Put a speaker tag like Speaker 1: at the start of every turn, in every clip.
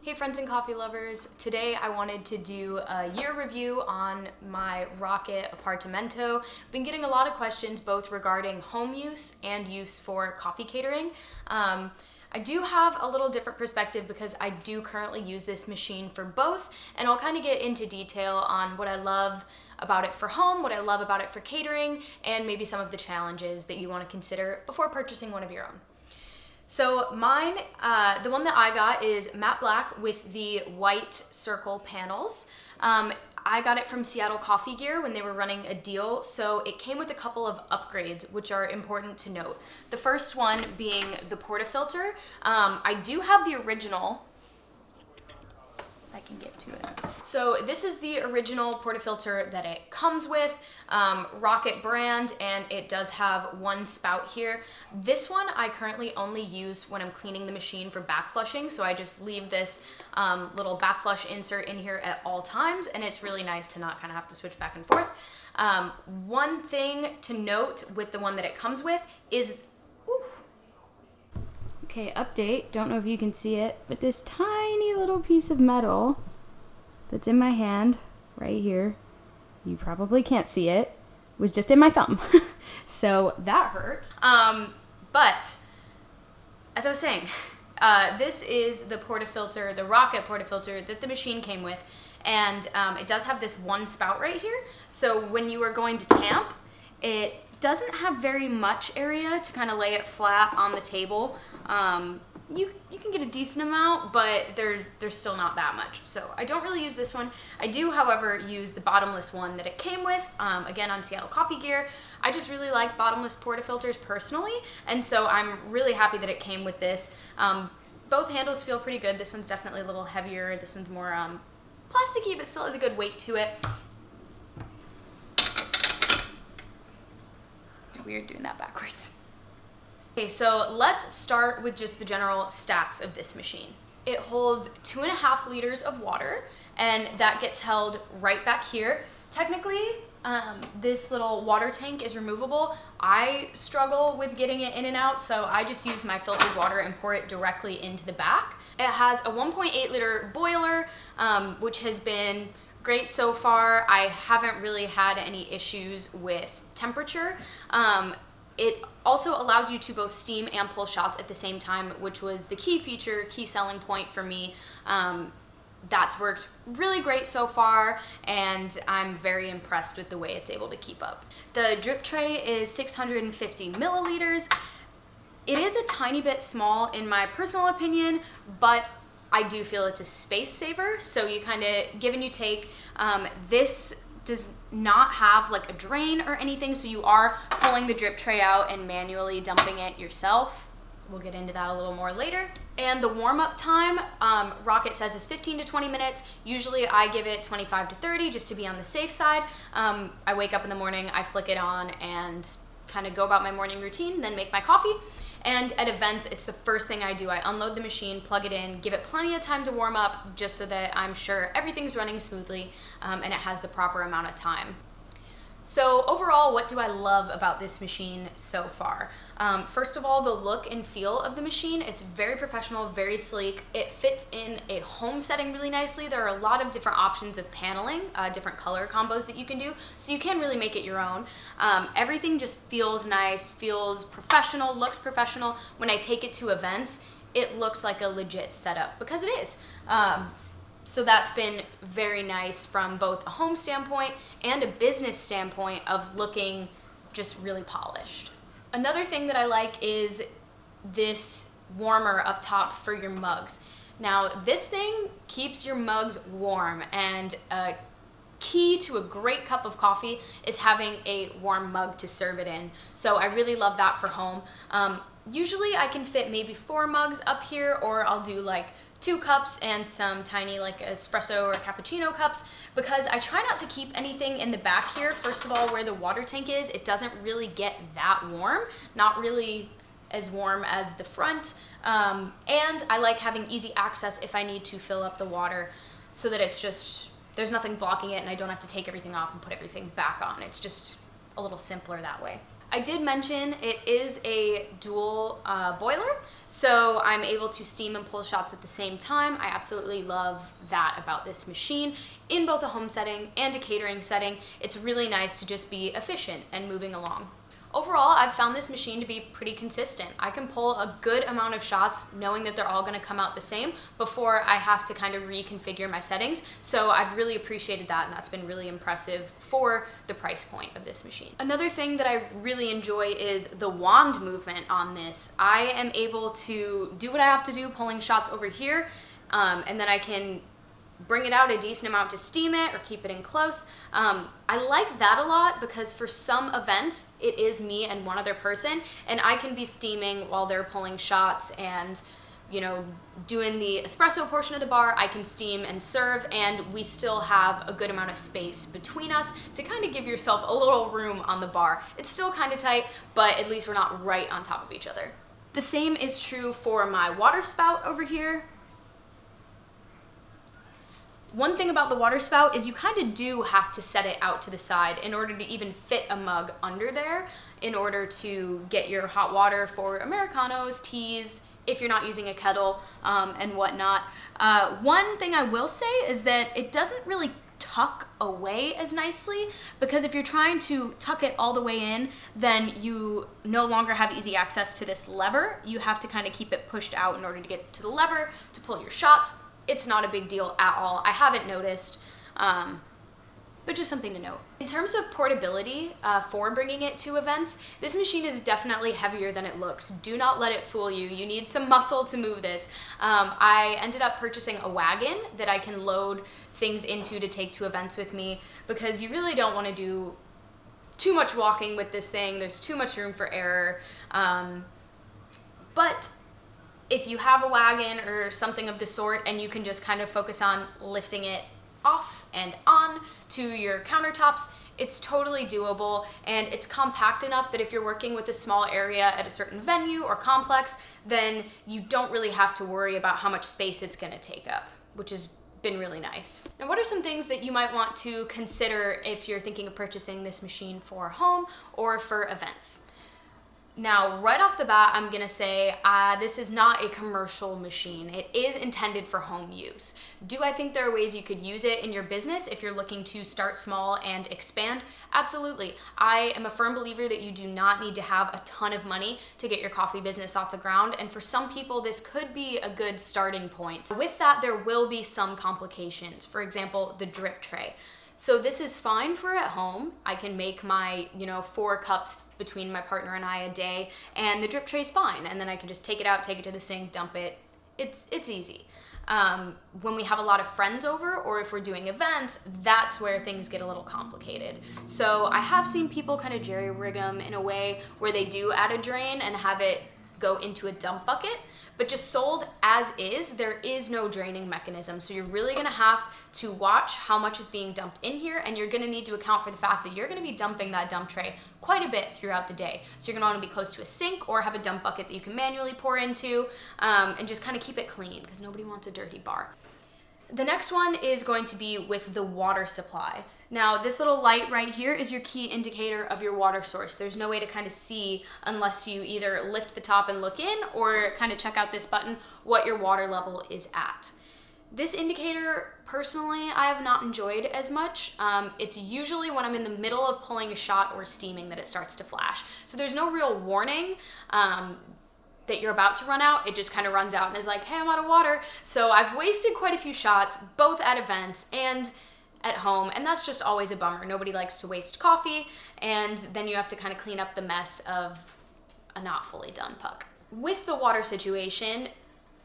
Speaker 1: Hey friends and coffee lovers, today I wanted to do a year review on my Rocket Appartamento. Been getting a lot of questions both regarding home use and use for coffee catering. I do have a little different perspective because I do currently use this machine for both, and I'll kind of get into detail on what I love about it for home, what I love about it for catering, and maybe some of the challenges that you want to consider before purchasing one of your own. So mine, the one that I got is matte black with the white circle panels. I got it from Seattle Coffee Gear when they were running a deal, so it came with a couple of upgrades which are important to note. The first one being the portafilter. I do have the original. I can get to it. So this is the original portafilter that it comes with, Rocket brand, and it does have one spout here. This one I currently only use when I'm cleaning the machine for back flushing, so I just leave this little back flush insert in here at all times, and it's really nice to not kind of have to switch back and forth. One thing to note with the one that it comes with is okay, update, don't know if you can see it, but this tiny little piece of metal that's in my hand right here, you probably can't see it, was just in my thumb. So that hurt. But as I was saying, this is the portafilter, the Rocket portafilter that the machine came with, and it does have this one spout right here. So when you are going to tamp, it doesn't have very much area to kind of lay it flat on the table. You can get a decent amount, but there's still not that much. So I don't really use this one. I do, however, use the bottomless one that it came with, again on Seattle Coffee Gear. I just really like bottomless portafilters personally, and so I'm really happy that it came with this. Both handles feel pretty good. This one's definitely a little heavier. This one's more plasticky, but still has a good weight to it. It's weird doing that backwards. Okay, so let's start with just the general stats of this machine. It holds 2.5 liters of water, and that gets held right back here. Technically, this little water tank is removable. I struggle with getting it in and out, so I just use my filtered water and pour it directly into the back. It has a 1.8 liter boiler, which has been great so far. I haven't really had any issues with temperature. It also allows you to both steam and pull shots at the same time, which was the key selling point for me. That's worked really great so far, and I'm very impressed with the way it's able to keep up. The drip tray is 650 milliliters. It is a tiny bit small in my personal opinion, but I do feel it's a space saver, so you kind of give and you take. This does not have like a drain or anything, so you are pulling the drip tray out and manually dumping it yourself. We'll get into that a little more later. And the warm-up time, Rocket says is 15 to 20 minutes. Usually I give it 25 to 30 just to be on the safe side. I wake up in the morning, I flick it on and kind of go about my morning routine, then make my coffee. And at events, it's the first thing I do. I unload the machine, plug it in, give it plenty of time to warm up just so that I'm sure everything's running smoothly and it has the proper amount of time. So overall, what do I love about this machine so far? First of all, the look and feel of the machine. It's very professional, very sleek. It fits in a home setting really nicely. There are a lot of different options of paneling, different color combos that you can do, so you can really make it your own. Everything just feels nice, feels professional, looks professional. When I take it to events, it looks like a legit setup, because it is. So that's been very nice from both a home standpoint and a business standpoint of looking just really polished. Another thing that I like is this warmer up top for your mugs. Now, this thing keeps your mugs warm, and a key to a great cup of coffee is having a warm mug to serve it in. So I really love that for home. Usually I can fit maybe 4 mugs up here, or I'll do like 2 cups and some tiny like espresso or cappuccino cups, because I try not to keep anything in the back here. First of all, where the water tank is, it doesn't really get that warm, not really as warm as the front. And I like having easy access if I need to fill up the water, so that it's just, there's nothing blocking it and I don't have to take everything off and put everything back on. It's just a little simpler that way. I did mention it is a dual boiler, so I'm able to steam and pull shots at the same time. I absolutely love that about this machine. In both a home setting and a catering setting, it's really nice to just be efficient and moving along. Overall, I've found this machine to be pretty consistent. I can pull a good amount of shots knowing that they're all gonna come out the same before I have to kind of reconfigure my settings. So I've really appreciated that, and that's been really impressive for the price point of this machine. Another thing that I really enjoy is the wand movement on this. I am able to do what I have to do pulling shots over here, and then I can bring it out a decent amount to steam it or keep it in close. I like that a lot because for some events, it is me and one other person, and I can be steaming while they're pulling shots and, you know, doing the espresso portion of the bar. I can steam and serve, and we still have a good amount of space between us to kind of give yourself a little room on the bar. It's still kind of tight, but at least we're not right on top of each other. The same is true for my water spout over here. One thing about the water spout is you kind of do have to set it out to the side in order to even fit a mug under there in order to get your hot water for Americanos, teas, if you're not using a kettle, and whatnot. One thing I will say is that it doesn't really tuck away as nicely, because if you're trying to tuck it all the way in, then you no longer have easy access to this lever. You have to kind of keep it pushed out in order to get to the lever to pull your shots. It's not a big deal at all. I haven't noticed, but just something to note. In terms of portability for bringing it to events, this machine is definitely heavier than it looks. Do not let it fool you. You need some muscle to move this. I ended up purchasing a wagon that I can load things into to take to events with me, because you really don't want to do too much walking with this thing. There's too much room for error. But if you have a wagon or something of the sort and you can just kind of focus on lifting it off and on to your countertops, it's totally doable, and it's compact enough that if you're working with a small area at a certain venue or complex, then you don't really have to worry about how much space it's gonna take up, which has been really nice. Now, what are some things that you might want to consider if you're thinking of purchasing this machine for home or for events? Now, right off the bat, I'm gonna say this is not a commercial machine. It is intended for home use. Do I think there are ways you could use it in your business if you're looking to start small and expand? Absolutely. I am a firm believer that you do not need to have a ton of money to get your coffee business off the ground, and for some people, this could be a good starting point. With that, there will be some complications. For example, the drip tray. So this is fine for at home. I can make my, 4 cups between my partner and I a day, and the drip tray's fine. And then I can just take it out, take it to the sink, dump it. It's easy. When we have a lot of friends over, or if we're doing events, that's where things get a little complicated. So I have seen people kind of jerry-rig them in a way where they do add a drain and have it go into a dump bucket, but just sold as is, there is no draining mechanism. So you're really gonna have to watch how much is being dumped in here, and you're gonna need to account for the fact that you're gonna be dumping that dump tray quite a bit throughout the day. So you're gonna wanna be close to a sink or have a dump bucket that you can manually pour into, and just kind of keep it clean, because nobody wants a dirty bar. The next one is going to be with the water supply. Now, this little light right here is your key indicator of your water source. There's no way to kind of see unless you either lift the top and look in, or kind of check out this button, what your water level is at. This indicator, personally, I have not enjoyed as much. It's usually when I'm in the middle of pulling a shot or steaming that it starts to flash. So there's no real warning that you're about to run out. It just kind of runs out and is like, hey, I'm out of water. So I've wasted quite a few shots, both at events and at home, and that's just always a bummer. Nobody likes to waste coffee, and then you have to kind of clean up the mess of a not fully done puck. With the water situation,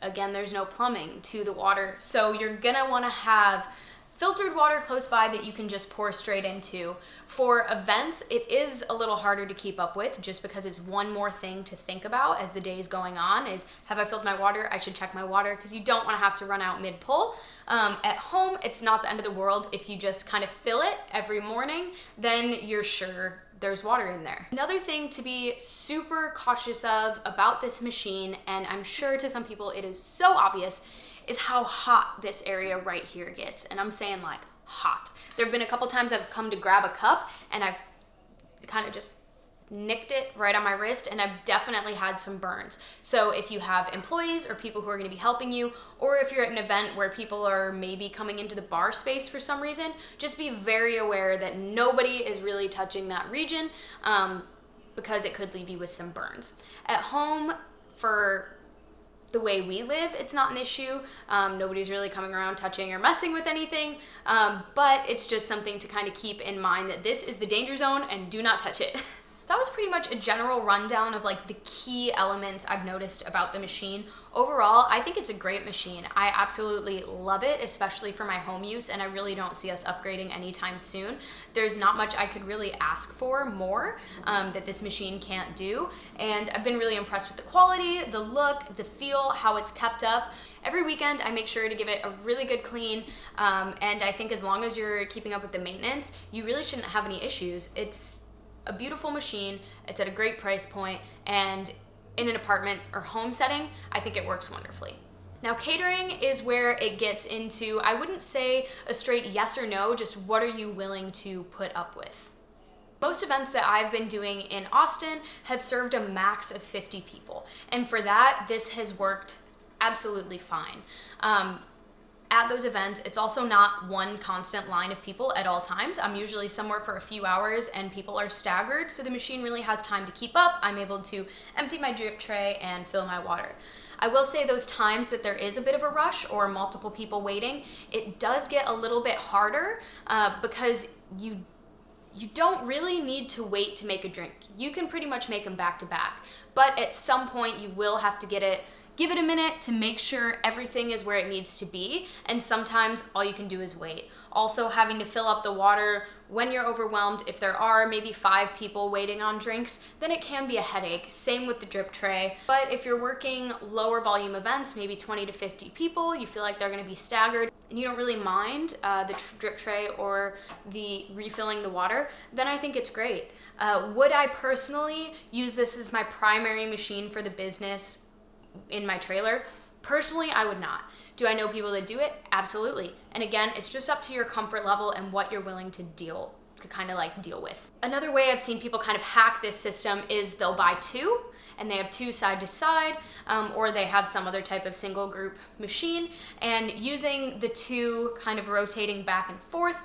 Speaker 1: again, there's no plumbing to the water, so you're gonna wanna have filtered water close by that you can just pour straight into. For events, it is a little harder to keep up with, just because it's one more thing to think about as the day's going on is, have I filled my water? I should check my water, because you don't want to have to run out mid-pull. At home, it's not the end of the world. If you just kind of fill it every morning, then you're sure there's water in there. Another thing to be super cautious of about this machine, and I'm sure to some people it is so obvious, is how hot this area right here gets. And I'm saying like hot. There have been a couple times I've come to grab a cup and I've kind of just nicked it right on my wrist, and I've definitely had some burns. So if you have employees or people who are going to be helping you, or if you're at an event where people are maybe coming into the bar space for some reason, just be very aware that nobody is really touching that region, because it could leave you with some burns. At home, for the way we live, it's not an issue. Nobody's really coming around touching or messing with anything, but it's just something to kind of keep in mind that this is the danger zone and do not touch it. That was pretty much a general rundown of like the key elements I've noticed about the machine. Overall, I think it's a great machine. I absolutely love it, especially for my home use, and I really don't see us upgrading anytime soon. There's not much I could really ask for more that this machine can't do, and I've been really impressed with the quality, the look, the feel, how it's kept up. Every weekend, I make sure to give it a really good clean, and I think as long as you're keeping up with the maintenance, you really shouldn't have any issues. It's a beautiful machine, it's at a great price point, and in an apartment or home setting, I think it works wonderfully. Now, catering is where it gets into, I wouldn't say a straight yes or no, just what are you willing to put up with? Most events that I've been doing in Austin have served a max of 50 people, and for that, this has worked absolutely fine. At those events, it's also not one constant line of people at all times. I'm usually somewhere for a few hours and people are staggered, so the machine really has time to keep up. I'm able to empty my drip tray and fill my water. I will say those times that there is a bit of a rush or multiple people waiting, it does get a little bit harder because you don't really need to wait to make a drink. You can pretty much make them back to back, but at some point you will have to give it a minute to make sure everything is where it needs to be, and sometimes all you can do is wait. Also, having to fill up the water when you're overwhelmed, if there are maybe 5 people waiting on drinks, then it can be a headache. Same with the drip tray. But if you're working lower volume events, maybe 20 to 50 people, you feel like they're gonna be staggered, and you don't really mind the drip tray or the refilling the water, then I think it's great. Would I personally use this as my primary machine for the business in my trailer? Personally, I would not. Do I know people that do it? Absolutely. And again, it's just up to your comfort level and what you're willing to deal with. Another way I've seen people kind of hack this system is they'll buy 2 and they have 2 side to side, or they have some other type of single group machine, and using the 2 kind of rotating back and forth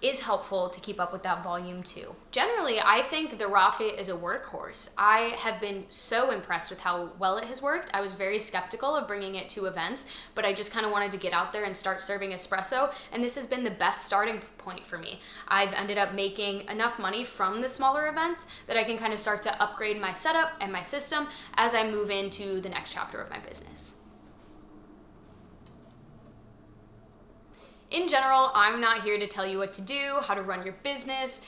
Speaker 1: is helpful to keep up with that volume too. Generally, I think the Rocket is a workhorse. I have been so impressed with how well it has worked. I was very skeptical of bringing it to events, but I just kind of wanted to get out there and start serving espresso, and this has been the best starting point for me. I've ended up making enough money from the smaller events that I can kind of start to upgrade my setup and my system as I move into the next chapter of my business. In general, I'm not here to tell you what to do, how to run your business,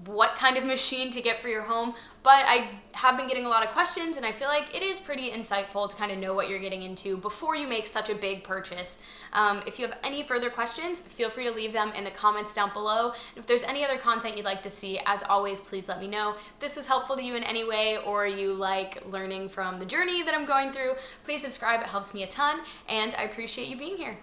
Speaker 1: what kind of machine to get for your home, but I have been getting a lot of questions, and I feel like it is pretty insightful to kind of know what you're getting into before you make such a big purchase. If you have any further questions, feel free to leave them in the comments down below. And if there's any other content you'd like to see, as always, please let me know. If this was helpful to you in any way, or you like learning from the journey that I'm going through, please subscribe, it helps me a ton, and I appreciate you being here.